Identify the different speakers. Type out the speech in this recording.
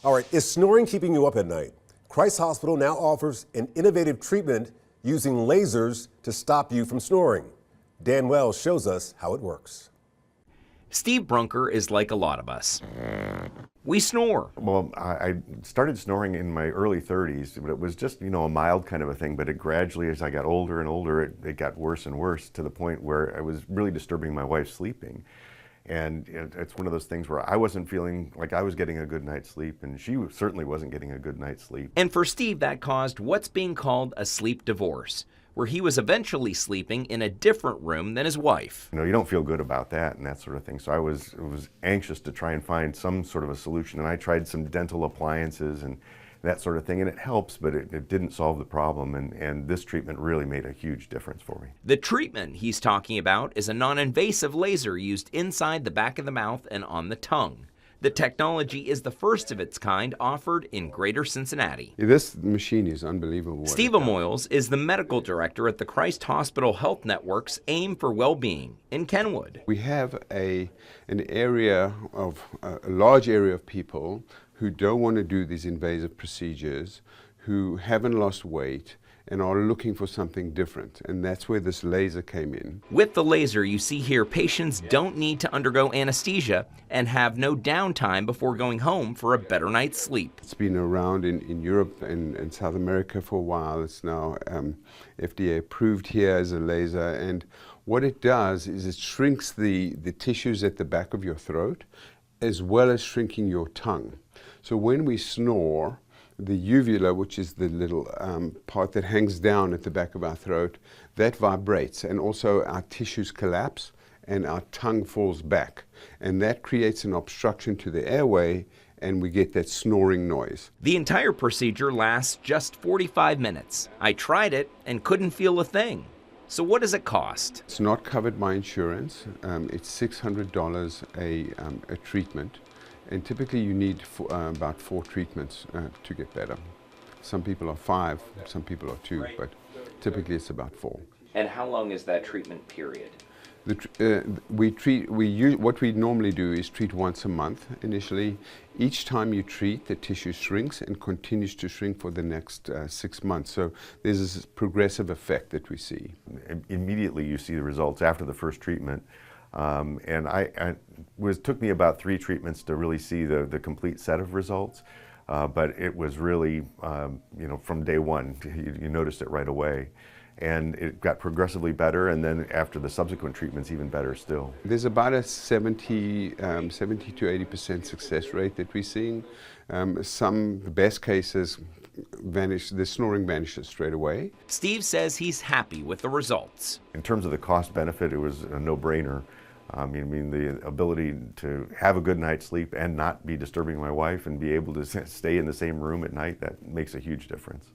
Speaker 1: All right, is snoring keeping you up at night? Christ Hospital now offers an innovative treatment using lasers to stop you from snoring. Dan Wells shows us how it works.
Speaker 2: Steve Brunker is like a lot of us. We snore.
Speaker 3: Well, I started snoring in my early 30s, but it was just, a mild kind of a thing. But it gradually, as I got older and older, it got worse and worse to the point where I was really disturbing my wife's sleeping. And it's one of those things where I wasn't feeling like I was getting a good night's sleep, and she certainly wasn't getting a good night's sleep.
Speaker 2: And for Steve, that caused what's being called a sleep divorce, where he was eventually sleeping in a different room than his wife.
Speaker 3: You don't feel good about that and that sort of thing. So I was anxious to try and find some sort of a solution, and I tried some dental appliances and that sort of thing, and it helps, but it didn't solve the problem, and this treatment really made a huge difference for me.
Speaker 2: The treatment he's talking about is a non-invasive laser used inside the back of the mouth and on the tongue. The technology is the first of its kind offered in Greater Cincinnati.
Speaker 4: This machine is unbelievable.
Speaker 2: Steve Amoyles is the medical director at the Christ Hospital Health Network's Aim for Wellbeing in Kenwood.
Speaker 4: We have a large area of people who don't want to do these invasive procedures, who haven't lost weight, and are looking for something different, and that's where this laser came in.
Speaker 2: With the laser you see here, patients don't need to undergo anesthesia and have no downtime before going home for a better night's sleep.
Speaker 4: It's been around in Europe and South America for a while. It's now FDA approved here as a laser, and what it does is it shrinks the tissues at the back of your throat as well as shrinking your tongue. So when we snore, the uvula, which is the little part that hangs down at the back of our throat, that vibrates, and also our tissues collapse and our tongue falls back, and that creates an obstruction to the airway, and we get that snoring noise.
Speaker 2: The entire procedure lasts just 45 minutes. I tried it and couldn't feel a thing. So what does it cost?
Speaker 4: It's not covered by insurance. It's $600 a treatment. And typically you need about 4 treatments to get better. Some people are 5, some people are 2, but typically it's about 4.
Speaker 2: And how long is that treatment period?
Speaker 4: What we normally do is treat once a month initially. Each time you treat, the tissue shrinks and continues to shrink for the next 6 months. So there's this progressive effect that we see.
Speaker 3: Immediately you see the results after the first treatment. And it took me about 3 treatments to really see the complete set of results, but it was really, from day one, you noticed it right away. And it got progressively better, and then after the subsequent treatments, even better still.
Speaker 4: There's about a 70 to 80% success rate that we're seeing. The best cases vanish, the snoring vanishes straight away.
Speaker 2: Steve says he's happy with the results.
Speaker 3: In terms of the cost benefit, it was a no-brainer. I mean, the ability to have a good night's sleep and not be disturbing my wife and be able to stay in the same room at night, that makes a huge difference.